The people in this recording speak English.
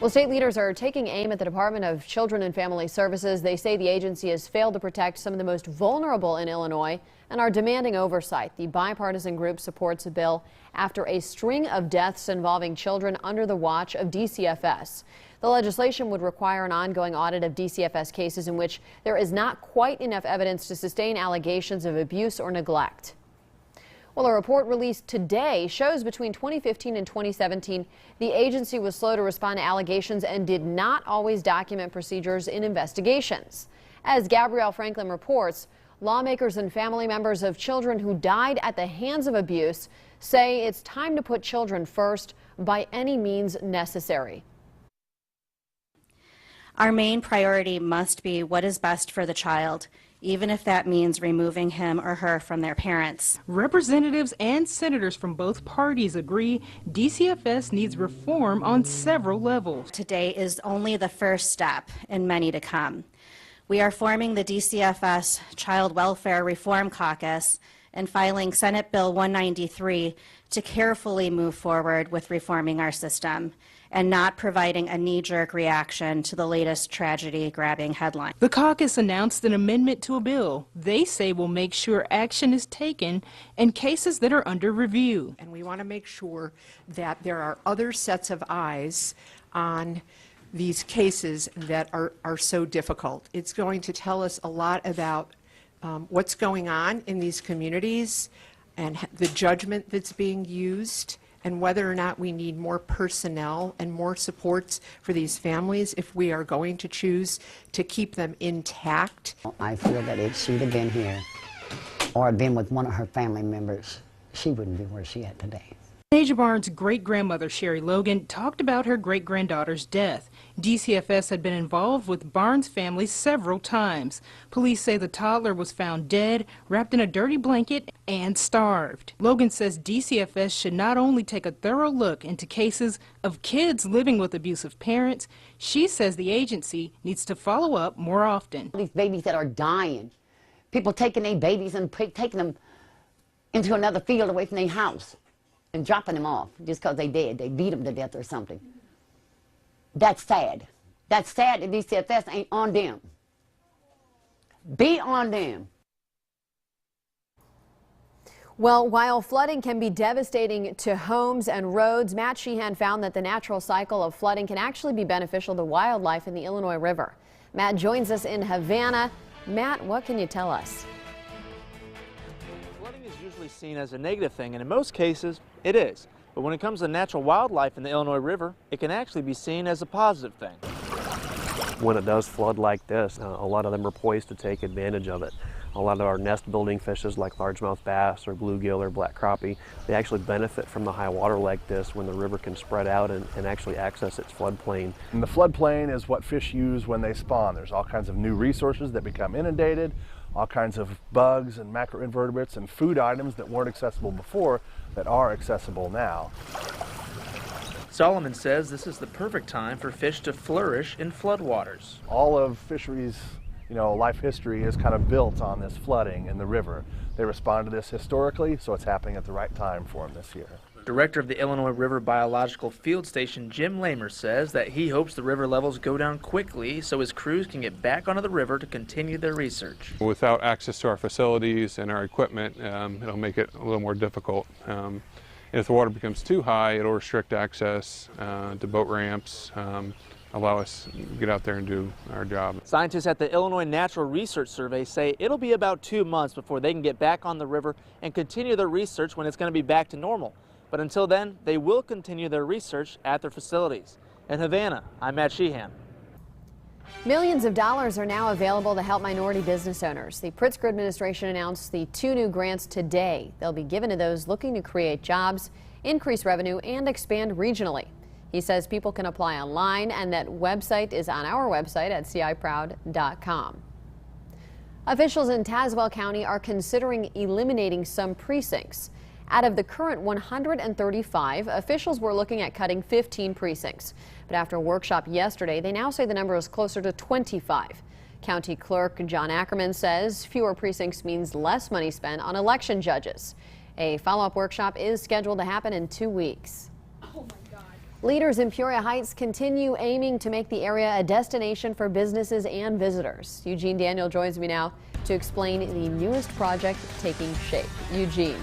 Well, state leaders are taking aim at the Department of Children and Family Services. They say the agency has failed to protect some of the most vulnerable in Illinois and are demanding oversight. The bipartisan group supports a bill after a string of deaths involving children under the watch of DCFS. The legislation would require an ongoing audit of DCFS cases in which there is not quite enough evidence to sustain allegations of abuse or neglect. Well, a report released today shows between 2015 and 2017, the agency was slow to respond to allegations and did not always document procedures in investigations. As Gabrielle Franklin reports, lawmakers and family members of children who died at the hands of abuse say it's time to put children first by any means necessary. Our main priority must be what is best for the child, even if that means removing him or her from their parents. Representatives and senators from both parties agree DCFS needs reform on several levels. Today is only the first step in many to come. We are forming the DCFS Child Welfare Reform Caucus and filing Senate Bill 193 to carefully move forward with reforming our system and not providing a knee-jerk reaction to the latest tragedy-grabbing headline. The caucus announced an amendment to a bill they say will make sure action is taken in cases that are under review. And we want to make sure that there are other sets of eyes on these cases that are so difficult. It's going to tell us a lot about what's going on in these communities and the judgment that's being used, and whether or not we need more personnel and more supports for these families if we are going to choose to keep them intact. I feel that if she'd have been here or been with one of her family members, she wouldn't be where she's at today. Aja Barnes' great-grandmother, Sherry Logan, talked about her great-granddaughter's death. DCFS had been involved with Barnes' family several times. Police say the toddler was found dead, wrapped in a dirty blanket, and starved. Logan says DCFS should not only take a thorough look into cases of kids living with abusive parents, she says the agency needs to follow up more often. These babies that are dying, people taking their babies and taking them into another field away from their house and dropping them off just because they dead. They beat them to death or something. That's sad. That's sad that DCFS ain't on them. Be on them. Well, while flooding can be devastating to homes and roads, Matt Sheehan found that the natural cycle of flooding can actually be beneficial to wildlife in the Illinois River. Matt joins us in Havana. Matt, what can you tell us? Flooding is usually seen as a negative thing, and in most cases, it is. But when it comes to natural wildlife in the Illinois River, it can actually be seen as a positive thing. When it does flood like this, a lot of them are poised to take advantage of it. A lot of our nest building fishes like largemouth bass or bluegill or black crappie, they actually benefit from the high water like this when the river can spread out and actually access its floodplain. And the floodplain is what fish use when they spawn. There's all kinds of new resources that become inundated, all kinds of bugs and macroinvertebrates and food items that weren't accessible before that are accessible now. Solomon says this is the perfect time for fish to flourish in floodwaters. All of fisheries, life history is kind of built on this flooding in the river. They respond to this historically, so it's happening at the right time for them this year. Director of the Illinois River Biological Field Station, Jim Lamer, says that he hopes the river levels go down quickly so his crews can get back onto the river to continue their research. Without access to our facilities and our equipment, it'll make it a little more difficult. If the water becomes too high, it'll restrict access to boat ramps, allow us to get out there and do our job. Scientists at the Illinois Natural Research Survey say it'll be about 2 months before they can get back on the river and continue their research when it's going to be back to normal. But until then, they will continue their research at their facilities. In Havana, I'm Matt Sheehan. Millions of dollars are now available to help minority business owners. The Pritzker administration announced the 2 new grants today. They'll be given to those looking to create jobs, increase revenue, and expand regionally. He says people can apply online, and that website is on our website at ciproud.com. Officials in Tazewell County are considering eliminating some precincts. Out of the current 135, officials were looking at cutting 15 precincts. But after a workshop yesterday, they now say the number is closer to 25. County Clerk John Ackerman says fewer precincts means less money spent on election judges. A follow-up workshop is scheduled to happen in 2 weeks. Leaders in Peoria Heights continue aiming to make the area a destination for businesses and visitors. Eugene Daniel joins me now to explain the newest project taking shape. Eugene.